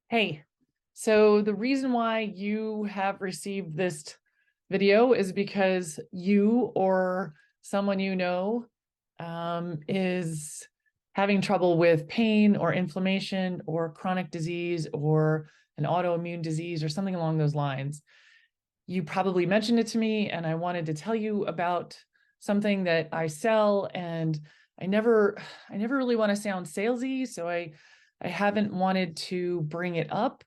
Hey, so the reason why you have received this video is because you or someone you know is having trouble with pain or inflammation or chronic disease or an autoimmune disease or something along those lines. You probably mentioned it to me, and I wanted to tell you about something that I sell, and I never really want to sound salesy, so I haven't wanted to bring it up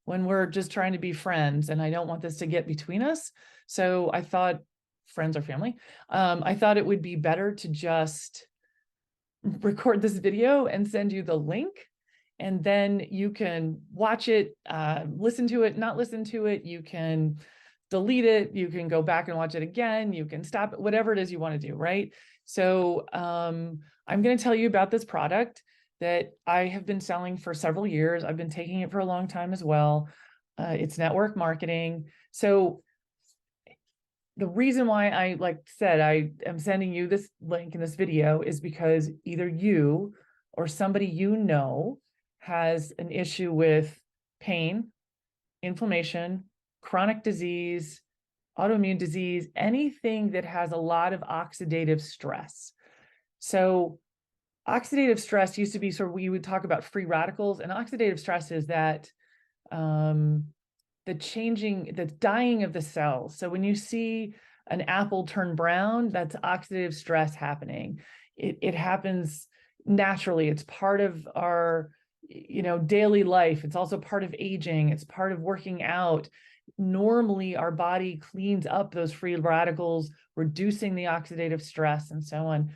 when we're just trying to be friends, and I don't want this to get between us. So I thought, friends or family, I thought it would be better to just record this video and send you the link, and then you can watch it, listen to it, not listen to it. You can delete it. You can go back and watch it again. You can stop it, whatever it is you want to do, right? So I'm going to tell you about this product that I have been selling for several years. I've been taking it for a long time as well. It's network marketing. So the reason why I am sending you this link in this video is because either you or somebody you know has an issue with pain, inflammation, chronic disease, autoimmune disease, anything that has a lot of oxidative stress. So oxidative stress used to be sort of, we would talk about free radicals, and oxidative stress is that the dying of the cells. So when you see an apple turn brown, that's oxidative stress happening. It happens naturally. It's part of our, daily life. It's also part of aging. It's part of working out. Normally, our body cleans up those free radicals, reducing the oxidative stress and so on.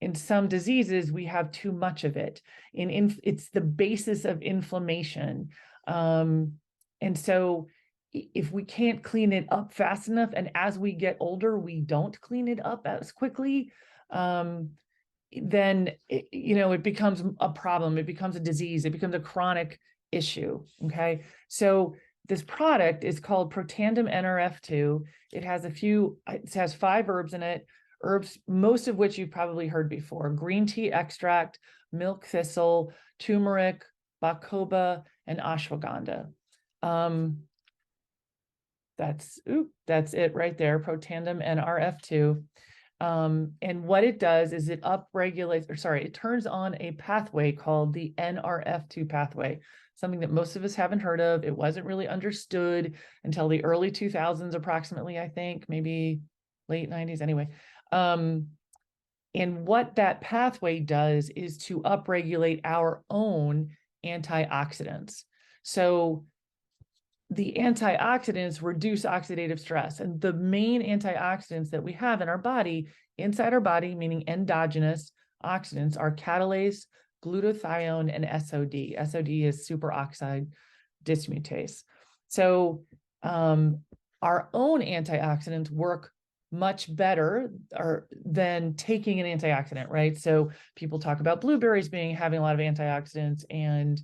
In some diseases, we have too much of it. It's the basis of inflammation. And so if we can't clean it up fast enough, and as we get older, we don't clean it up as quickly, then it becomes a problem. It becomes a disease. It becomes a chronic issue. Okay. So this product is called Protandim Nrf2. It has 5 herbs in it, herbs, most of which you've probably heard before: green tea extract, milk thistle, turmeric, bacoba, and ashwagandha. That's it right there, Protandim Nrf2. And what it does is it it turns on a pathway called the Nrf2 pathway, something that most of us haven't heard of. It wasn't really understood until the early 2000s, approximately, I think, maybe late 90s anyway. And what that pathway does is to upregulate our own antioxidants. So the antioxidants reduce oxidative stress. And the main antioxidants that we have in our body, inside our body, meaning endogenous oxidants, are catalase, glutathione, and SOD. SOD is superoxide dismutase. So our own antioxidants work much better than taking an antioxidant, right? So people talk about blueberries having a lot of antioxidants, and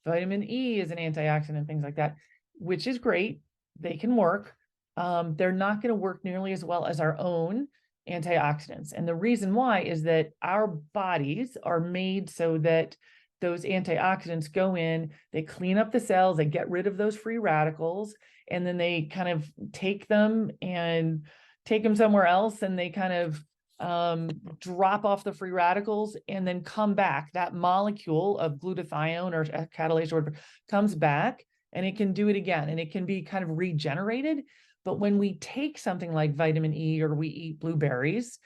vitamin E is an antioxidant, things like that, which is great. They can work. They're not going to work nearly as well as our own antioxidants. And the reason why is that our bodies are made so that those antioxidants go in, they clean up the cells, they get rid of those free radicals, and then they kind of take them somewhere else, and they kind of drop off the free radicals and then come back. That molecule of glutathione or catalase or whatever comes back, and it can do it again, and it can be kind of regenerated. But when we take something like vitamin E or we eat blueberries,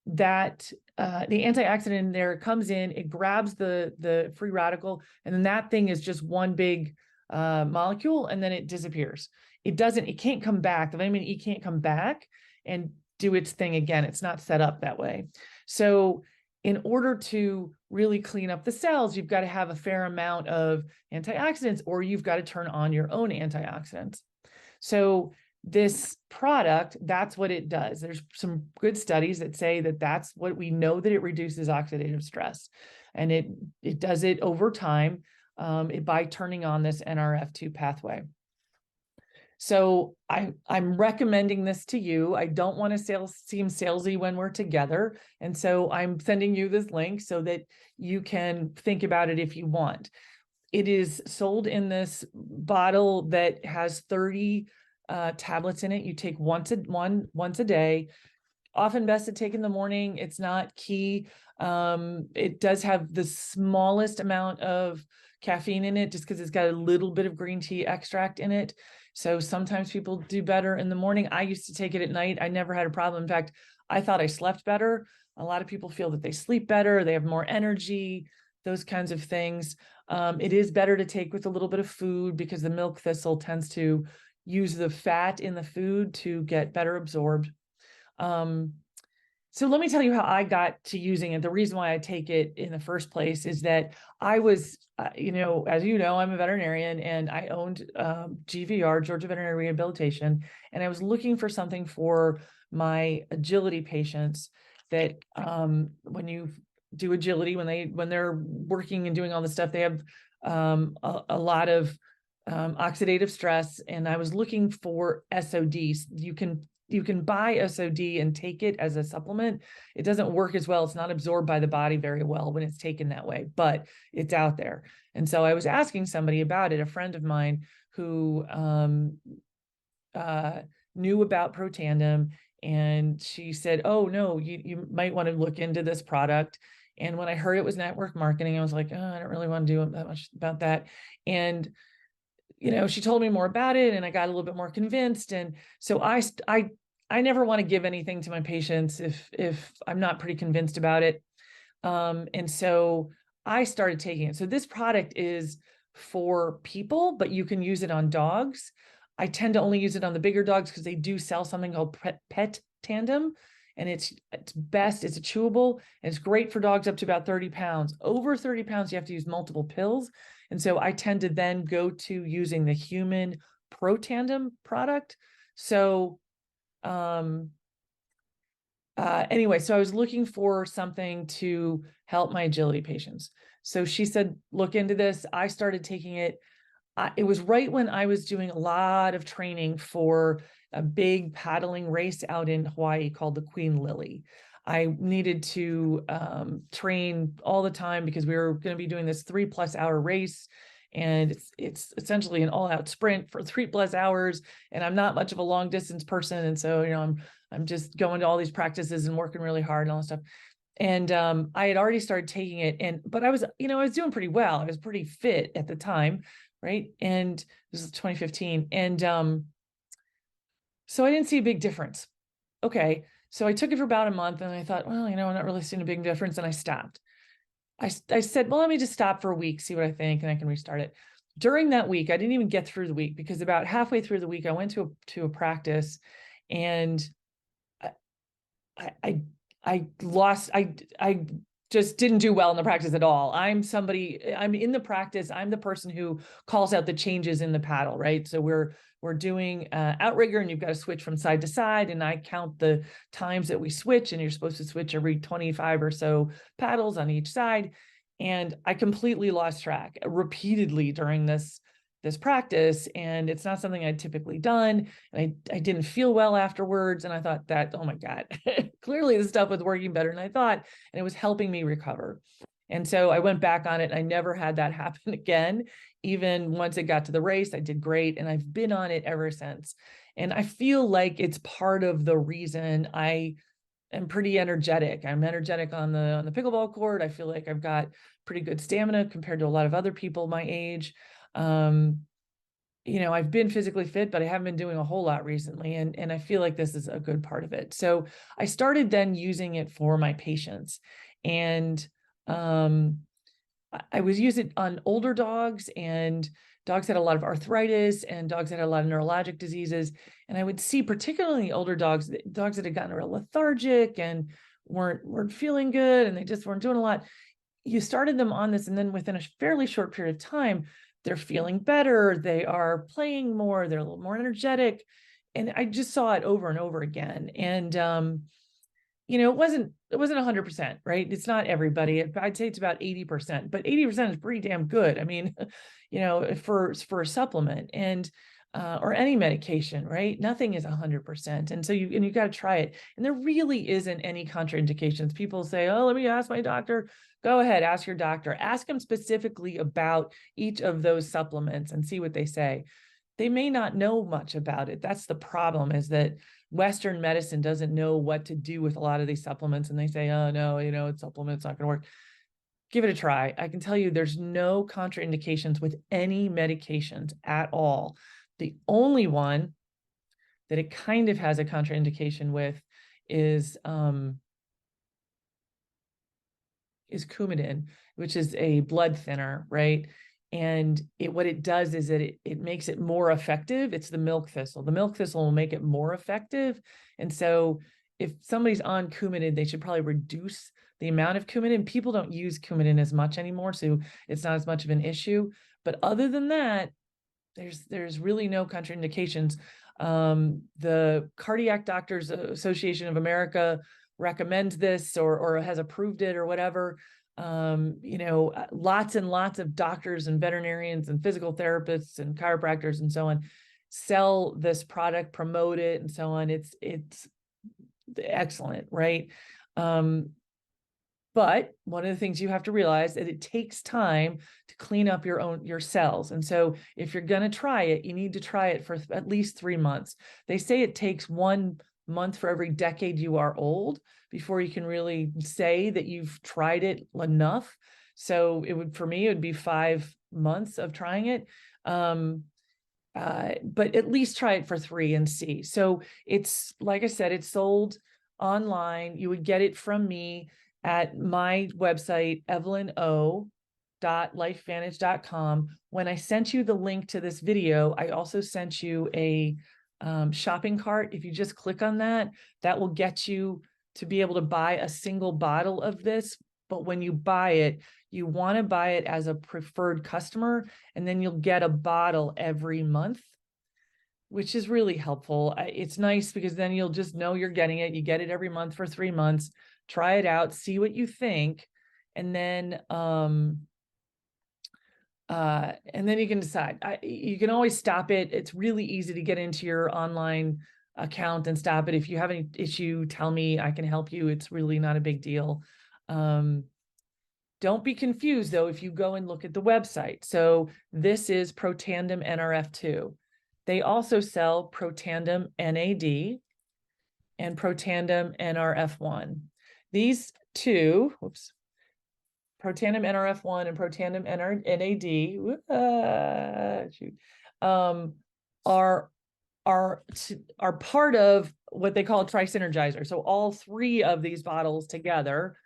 that the antioxidant in there comes in, it grabs the free radical, and then that thing is just one big molecule, and then it disappears. It can't come back. The vitamin E can't come back and do its thing again. It's not set up that way. So in order to really clean up the cells, you've got to have a fair amount of antioxidants, or you've got to turn on your own antioxidants. So this product, that's what it does. There's some good studies that say that that's what we know, that it reduces oxidative stress, and it does it over time by turning on this Nrf2 pathway. So I'm recommending this to you. I don't want to seem salesy when we're together. And so I'm sending you this link so that you can think about it if you want. It is sold in this bottle that has 30 tablets in it. You take once a day. Often best to take in the morning. It's not key. It does have the smallest amount of caffeine in it just because it's got a little bit of green tea extract in it. So sometimes people do better in the morning. I used to take it at night. I never had a problem. In fact, I thought I slept better. A lot of people feel that they sleep better, they have more energy, those kinds of things. It is better to take with a little bit of food because the milk thistle tends to use the fat in the food to get better absorbed. So let me tell you how I got to using it. The reason why I take it in the first place is that I was, you know, as you know, I'm a veterinarian and I owned GVR, Georgia Veterinary Rehabilitation, and I was looking for something for my agility patients that when you do agility, when they're working and doing all this stuff, they have a lot of oxidative stress, and I was looking for SODs. You can buy SOD and take it as a supplement. It doesn't work as well. It's not absorbed by the body very well when it's taken that way, but it's out there. And so I was asking somebody about it, a friend of mine who knew about Protandim, and she said, oh no, you might want to look into this product. And when I heard it was network marketing, I was like, oh, I don't really want to do that much about that. And you know, she told me more about it and I got a little bit more convinced. And so I never want to give anything to my patients if I'm not pretty convinced about it. And so I started taking it. So this product is for people, but you can use it on dogs. I tend to only use it on the bigger dogs because they do sell something called Pet Tandem. And it's best, it's a chewable, and it's great for dogs up to about 30 pounds. Over 30 pounds, you have to use multiple pills. And so I tend to then go to using the human Protandim product. So anyway, so I was looking for something to help my agility patients. So she said, look into this. I started taking it. It was right when I was doing a lot of training for a big paddling race out in Hawaii called the Queen Lily. I needed to train all the time because we were going to be doing this 3+ hour race. And it's essentially an all-out sprint for 3+ hours. And I'm not much of a long distance person. And so, you know, I'm just going to all these practices and working really hard and all that stuff. And I had already started taking it, but I was, you know, I was doing pretty well. I was pretty fit at the time, right? And this is 2015. And so I didn't see a big difference. Okay, so I took it for about a month and I thought, well, you know, I'm not really seeing a big difference, and I stopped. I said, well, let me just stop for a week, see what I think, and I can restart it. During that week, I didn't even get through the week because about halfway through the week, I went to a practice, and I lost. I just didn't do well in the practice at all. I'm in the practice. I'm the person who calls out the changes in the paddle, right? So we're doing outrigger, and you've got to switch from side to side, and I count the times that we switch, and you're supposed to switch every 25 or so paddles on each side. And I completely lost track repeatedly during this practice, and it's not something I'd typically done. And I didn't feel well afterwards, and I thought that, oh my God, clearly the stuff was working better than I thought, and it was helping me recover. And so I went back on it. I never had that happen again. Even once it got to the race, I did great, and I've been on it ever since. And I feel like it's part of the reason I am pretty energetic. I'm energetic on the pickleball court. I feel like I've got pretty good stamina compared to a lot of other people my age. You know, I've been physically fit, but I haven't been doing a whole lot recently. And I feel like this is a good part of it. So I started then using it for my patients, and I was using it on older dogs, and dogs had a lot of arthritis, and dogs that had a lot of neurologic diseases. And I would see, particularly older dogs that had gotten real lethargic and weren't feeling good, and they just weren't doing a lot. You started them on this, and then within a fairly short period of time, they're feeling better. They are playing more. They're a little more energetic. And I just saw it over and over again. And, you know, it wasn't 100%, right? It's not everybody. I'd say it's about 80%, but 80% is pretty damn good. I mean, you know, for a supplement. And or any medication, right? Nothing is 100%. And so you got to try it. And there really isn't any contraindications. People say, oh, let me ask my doctor. Go ahead, ask your doctor. Ask them specifically about each of those supplements and see what they say. They may not know much about it. That's the problem, is that Western medicine doesn't know what to do with a lot of these supplements. And they say, oh, no, it's supplement's not going to work. Give it a try. I can tell you there's no contraindications with any medications at all. The only one that it kind of has a contraindication with is Coumadin, which is a blood thinner, right? And what it does is that it makes it more effective. It's the milk thistle. The milk thistle will make it more effective. And so if somebody's on Coumadin, they should probably reduce the amount of Coumadin. People don't use Coumadin as much anymore, so it's not as much of an issue. But other than that, there's really no contraindications. The Cardiac Doctors Association of America recommends this or has approved it or whatever. Lots and lots of doctors and veterinarians and physical therapists and chiropractors and so on sell this product, promote it, and so on. It's excellent, right? But one of the things you have to realize is it takes time to clean up your cells. And so if you're going to try it, you need to try it for at least 3 months. They say it takes 1 month for every decade you are old before you can really say that you've tried it enough. So for me, it would be 5 months of trying it. But at least try it for 3 and see. So it's, like I said, it's sold online. You would get it from me at my website, evelyno.lifevantage.com. When I sent you the link to this video, I also sent you a shopping cart. If you just click on that, that will get you to be able to buy a single bottle of this. But when you buy it, you want to buy it as a preferred customer, and then you'll get a bottle every month, which is really helpful. It's nice because then you'll just know you're getting it. You get it every month for 3 months. Try it out, see what you think, and then you can decide. You can always stop it. It's really easy to get into your online account and stop it. If you have any issue, tell me. I can help you. It's really not a big deal. Don't be confused, though, if you go and look at the website. So this is Protandim Nrf2. They also sell Protandim NAD and Protandim Nrf1. These two, Protandim Nrf1 and Protandim NAD, are part of what they call a tri-synergizer. So all 3 of these bottles together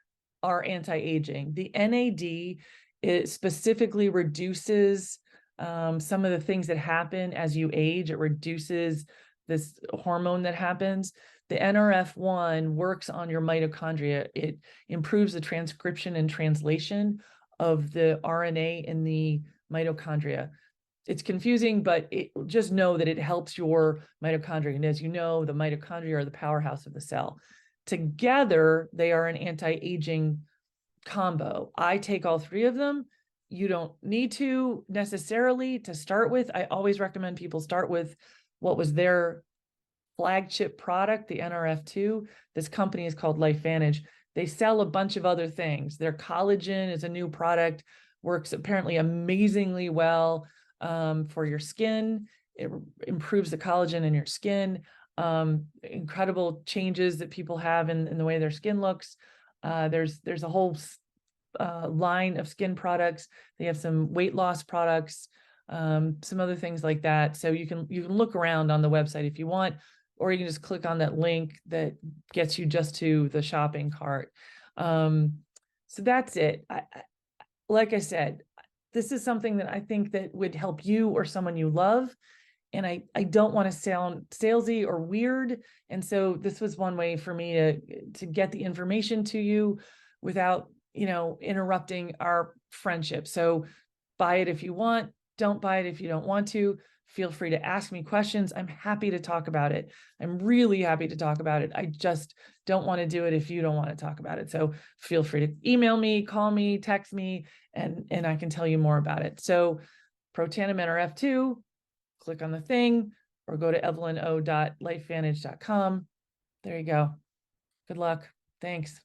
are anti-aging. The NAD specifically reduces some of the things that happen as you age. It reduces this hormone that happens. The NRF1 works on your mitochondria. It improves the transcription and translation of the RNA in the mitochondria. It's confusing, but just know that it helps your mitochondria. And as you know, the mitochondria are the powerhouse of the cell. Together, they are an anti-aging combo. I take all 3 of them. You don't need to necessarily to start with. I always recommend people start with what was their flagship product, the Nrf2. This company is called LifeVantage. They sell a bunch of other things. Their collagen is a new product, works apparently amazingly well for your skin. It improves the collagen in your skin. Incredible changes that people have in the way their skin looks. There's a whole line of skin products. They have some weight loss products, some other things like that. So you can look around on the website if you want, or you can just click on that link that gets you just to the shopping cart. So that's it. Like I said, this is something that I think that would help you or someone you love. And I don't want to sound salesy or weird. And so this was one way for me to get the information to you without, interrupting our friendship. So buy it if you want, don't buy it if you don't want to. Feel free to ask me questions. I'm happy to talk about it. I'm really happy to talk about it. I just don't want to do it if you don't want to talk about it. So feel free to email me, call me, text me, and I can tell you more about it. So Protandim Nrf2, click on the thing or go to evelyno.lifevantage.com. There you go. Good luck. Thanks.